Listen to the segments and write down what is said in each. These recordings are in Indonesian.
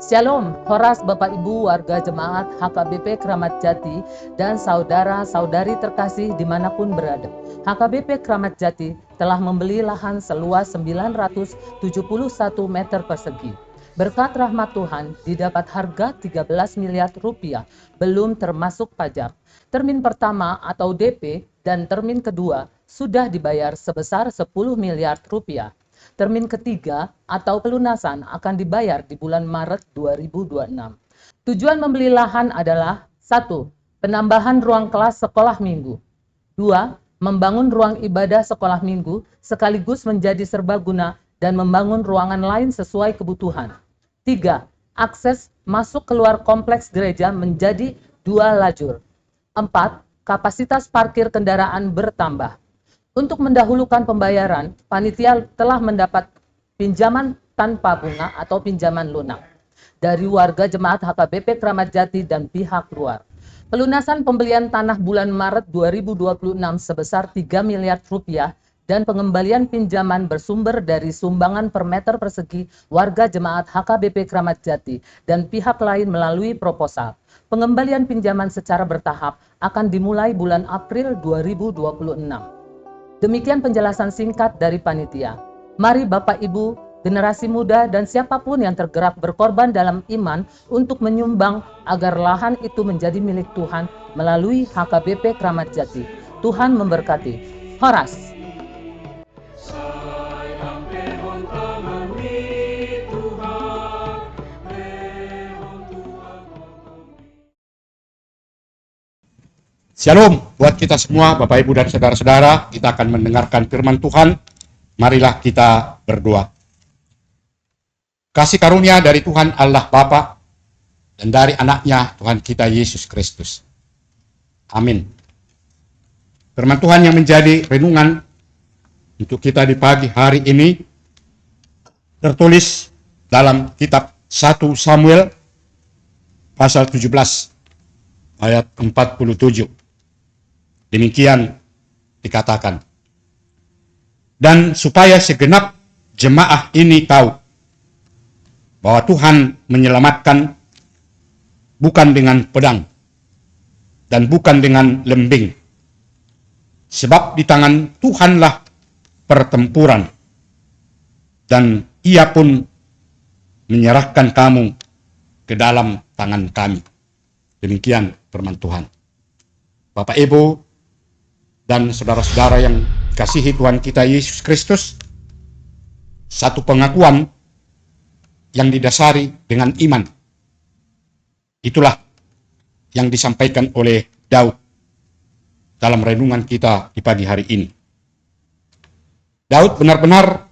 Shalom, Horas Bapak Ibu warga jemaat HKBP Kramat Jati dan saudara-saudari terkasih dimanapun berada. HKBP Kramat Jati telah membeli lahan seluas 971 meter persegi. Berkat rahmat Tuhan didapat harga 13 miliar rupiah, belum termasuk pajak. Termin pertama atau DP dan termin kedua sudah dibayar sebesar 10 miliar rupiah. Termin ketiga atau pelunasan akan dibayar di bulan Maret 2026. Tujuan membeli lahan adalah 1. Penambahan ruang kelas sekolah minggu. 2. Membangun ruang ibadah sekolah minggu sekaligus menjadi serbaguna dan membangun ruangan lain sesuai kebutuhan. 3. Akses masuk keluar kompleks gereja menjadi 2 lajur. 4. Kapasitas parkir kendaraan bertambah. Untuk mendahulukan pembayaran, panitia telah mendapat pinjaman tanpa bunga atau pinjaman lunak dari warga jemaat HKBP Kramat Jati dan pihak luar. Pelunasan pembelian tanah bulan Maret 2026 sebesar 3 miliar rupiah dan pengembalian pinjaman bersumber dari sumbangan per meter persegi warga jemaat HKBP Kramat Jati dan pihak lain melalui proposal. Pengembalian pinjaman secara bertahap akan dimulai bulan April 2026. Demikian penjelasan singkat dari panitia. Mari Bapak Ibu, generasi muda dan siapapun yang tergerak berkorban dalam iman untuk menyumbang agar lahan itu menjadi milik Tuhan melalui HKBP Kramat Jati. Tuhan memberkati. Horas. Shalom buat kita semua, Bapak Ibu dan saudara-saudara. Kita akan mendengarkan firman Tuhan. Marilah kita berdoa. Kasih karunia dari Tuhan Allah Bapa dan dari anaknya Tuhan kita Yesus Kristus. Amin. Firman Tuhan yang menjadi renungan untuk kita di pagi hari ini tertulis dalam kitab 1 Samuel pasal 17 ayat 47. Demikian dikatakan. Dan supaya segenap jemaah ini tahu bahwa Tuhan menyelamatkan bukan dengan pedang dan bukan dengan lembing. Sebab di tangan Tuhanlah pertempuran dan Ia pun menyerahkan kamu ke dalam tangan kami. Demikian firman Tuhan. Bapak Ibu dan saudara-saudara yang dikasihi Tuhan kita Yesus Kristus, satu pengakuan yang didasari dengan iman. Itulah yang disampaikan oleh Daud dalam renungan kita di pagi hari ini. Daud benar-benar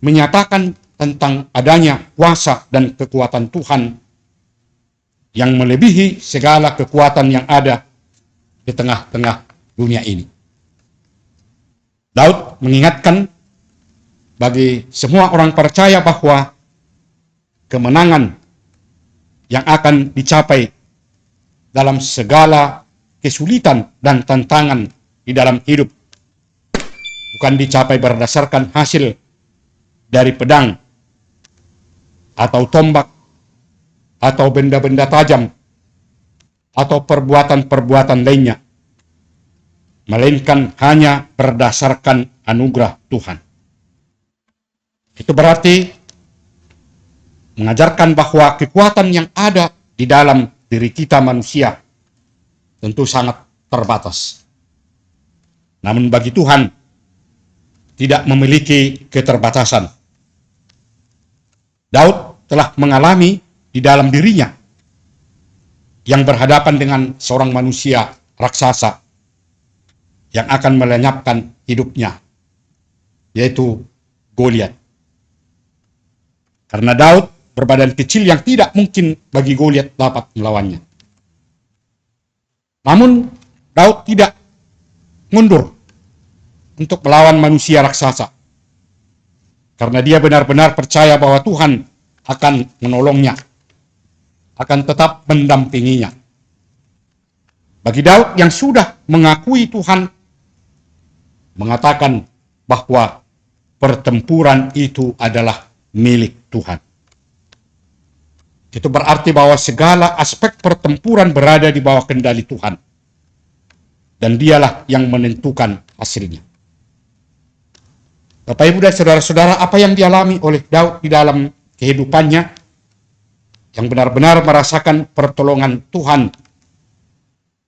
menyatakan tentang adanya kuasa dan kekuatan Tuhan yang melebihi segala kekuatan yang ada di tengah-tengah dunia ini. Daud mengingatkan bagi semua orang percaya bahwa kemenangan yang akan dicapai dalam segala kesulitan dan tantangan di dalam hidup bukan dicapai berdasarkan hasil dari pedang atau tombak atau benda-benda tajam atau perbuatan-perbuatan lainnya, melainkan hanya berdasarkan anugerah Tuhan. Itu berarti mengajarkan bahwa kekuatan yang ada di dalam diri kita manusia tentu sangat terbatas. Namun bagi Tuhan tidak memiliki keterbatasan. Daud telah mengalami di dalam dirinya yang berhadapan dengan seorang manusia raksasa yang akan melenyapkan hidupnya, yaitu Goliat. Karena Daud berbadan kecil yang tidak mungkin bagi Goliat dapat melawannya. Namun Daud tidak mundur untuk melawan manusia raksasa, karena dia benar-benar percaya bahwa Tuhan akan menolongnya, akan tetap mendampinginya. Bagi Daud yang sudah mengakui Tuhan, mengatakan bahwa pertempuran itu adalah milik Tuhan. Itu berarti bahwa segala aspek pertempuran berada di bawah kendali Tuhan. Dan dialah yang menentukan hasilnya. Bapak Ibu dan saudara-saudara, apa yang dialami oleh Daud di dalam kehidupannya, yang benar-benar merasakan pertolongan Tuhan,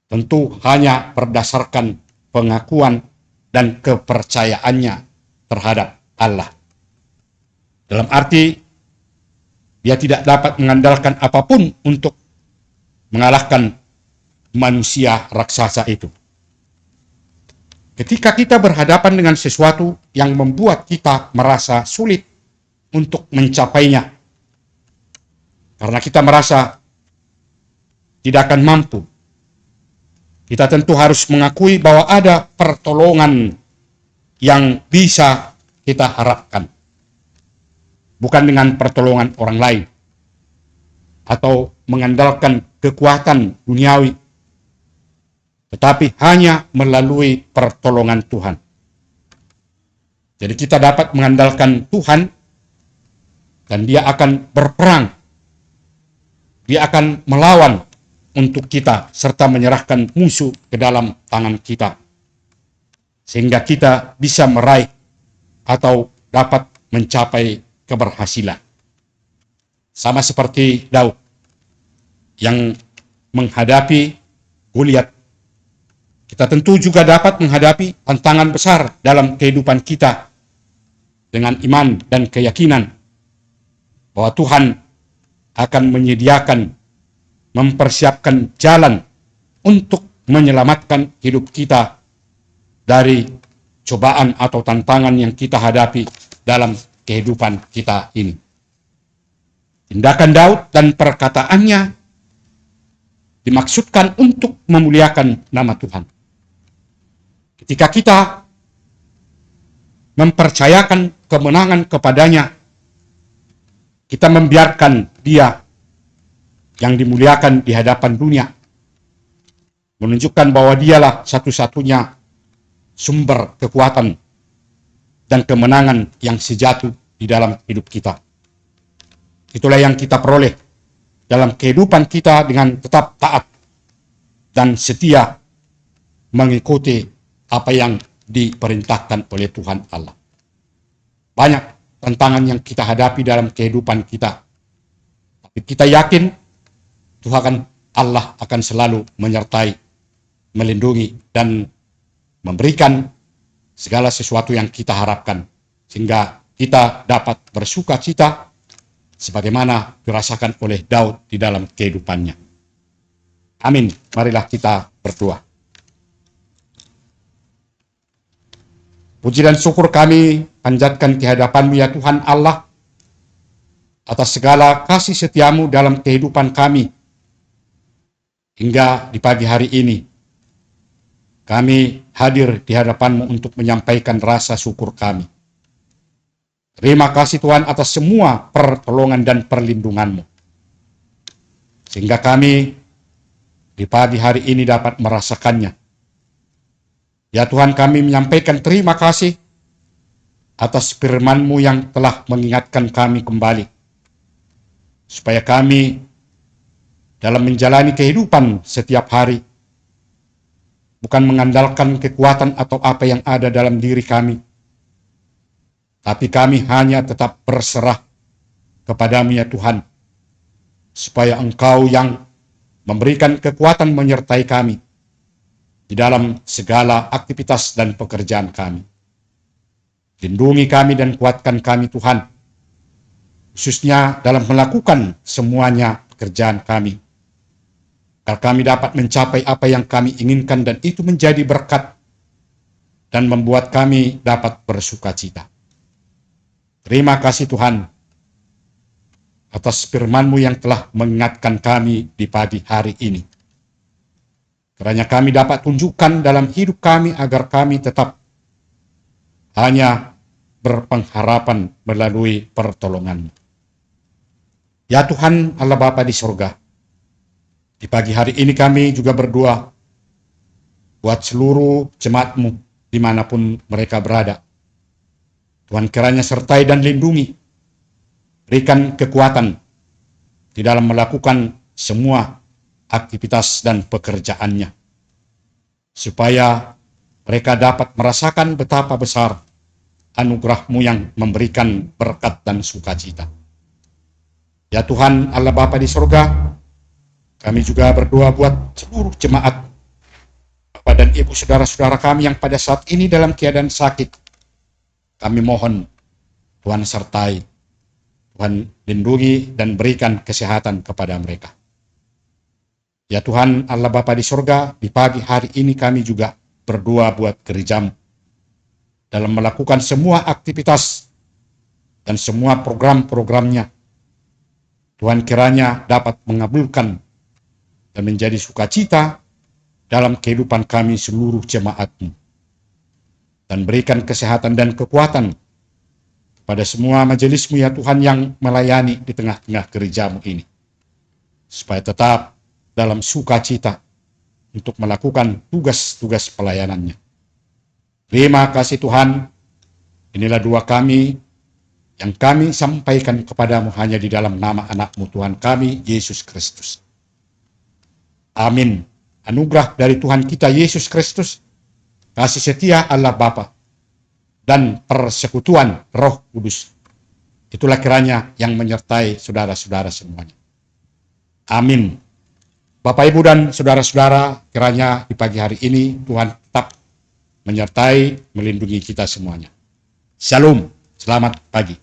tentu hanya berdasarkan pengakuan dan kepercayaannya terhadap Allah. Dalam arti, dia tidak dapat mengandalkan apapun untuk mengalahkan manusia raksasa itu. Ketika kita berhadapan dengan sesuatu yang membuat kita merasa sulit untuk mencapainya, karena kita merasa tidak akan mampu, kita tentu harus mengakui bahwa ada pertolongan yang bisa kita harapkan. Bukan dengan pertolongan orang lain, atau mengandalkan kekuatan duniawi, tetapi hanya melalui pertolongan Tuhan. Jadi kita dapat mengandalkan Tuhan, dan Dia akan berperang. Dia akan melawan untuk kita, serta menyerahkan musuh ke dalam tangan kita, sehingga kita bisa meraih atau dapat mencapai keberhasilan. Sama seperti Daud yang menghadapi Goliat, kita tentu juga dapat menghadapi tantangan besar dalam kehidupan kita dengan iman dan keyakinan bahwa Tuhan akan menyediakan, mempersiapkan jalan untuk menyelamatkan hidup kita dari cobaan atau tantangan yang kita hadapi dalam kehidupan kita ini. Tindakan Daud dan perkataannya dimaksudkan untuk memuliakan nama Tuhan. Ketika kita mempercayakan kemenangan kepadanya, kita membiarkan Dia yang dimuliakan di hadapan dunia, menunjukkan bahwa Dialah satu-satunya sumber kekuatan dan kemenangan yang sejati di dalam hidup kita. Itulah yang kita peroleh dalam kehidupan kita dengan tetap taat dan setia mengikuti apa yang diperintahkan oleh Tuhan Allah. Banyak tantangan yang kita hadapi dalam kehidupan kita, tapi kita yakin Tuhan Allah akan selalu menyertai, melindungi, dan memberikan segala sesuatu yang kita harapkan, sehingga kita dapat bersuka cita sebagaimana dirasakan oleh Daud di dalam kehidupannya. Amin. Marilah kita berdoa. Puji dan syukur kami panjatkan kehadapan-Mu ya Tuhan Allah, atas segala kasih setia-Mu dalam kehidupan kami. Hingga di pagi hari ini, kami hadir di hadapan-Mu untuk menyampaikan rasa syukur kami. Terima kasih Tuhan atas semua pertolongan dan perlindungan-Mu, sehingga kami di pagi hari ini dapat merasakannya. Ya Tuhan, kami menyampaikan terima kasih atas firman-Mu yang telah mengingatkan kami kembali, supaya kami dalam menjalani kehidupan setiap hari bukan mengandalkan kekuatan atau apa yang ada dalam diri kami, tapi kami hanya tetap berserah kepada-Mu ya Tuhan, supaya Engkau yang memberikan kekuatan menyertai kami di dalam segala aktivitas dan pekerjaan kami. Lindungi kami dan kuatkan kami Tuhan, khususnya dalam melakukan semuanya pekerjaan kami, agar kami dapat mencapai apa yang kami inginkan, dan itu menjadi berkat dan membuat kami dapat bersuka cita. Terima kasih Tuhan atas firman-Mu yang telah mengingatkan kami di pagi hari ini. Kiranya kami dapat tunjukkan dalam hidup kami agar kami tetap hanya berpengharapan melalui pertolongan-Mu. Ya Tuhan Allah Bapa di surga, di pagi hari ini kami juga berdoa buat seluruh jemaat-Mu dimanapun mereka berada. Tuhan kiranya sertai dan lindungi, berikan kekuatan di dalam melakukan semua aktivitas dan pekerjaannya, supaya mereka dapat merasakan betapa besar anugerah-Mu yang memberikan berkat dan sukacita. Ya Tuhan Allah Bapa di surga, kami juga berdoa buat seluruh jemaat, Bapak dan Ibu saudara-saudara kami yang pada saat ini dalam keadaan sakit. Kami mohon Tuhan sertai, Tuhan lindungi dan berikan kesehatan kepada mereka. Ya Tuhan Allah Bapa di surga, di pagi hari ini kami juga berdoa buat gereja-Mu dalam melakukan semua aktivitas dan semua program-programnya. Tuhan kiranya dapat mengabulkan dan menjadi sukacita dalam kehidupan kami seluruh jemaat-Mu. Dan berikan kesehatan dan kekuatan pada semua majelis-Mu ya Tuhan yang melayani di tengah-tengah gereja-Mu ini. Supaya tetap dalam sukacita untuk melakukan tugas-tugas pelayanannya. Terima kasih Tuhan, inilah doa kami yang kami sampaikan kepadamu hanya di dalam nama anak-Mu Tuhan kami, Yesus Kristus. Amin. Anugerah dari Tuhan kita Yesus Kristus, kasih setia Allah Bapa, dan persekutuan Roh Kudus, itulah kiranya yang menyertai saudara-saudara semuanya. Amin. Bapak, Ibu, dan saudara-saudara, kiranya di pagi hari ini Tuhan tetap menyertai, melindungi kita semuanya. Shalom, selamat pagi.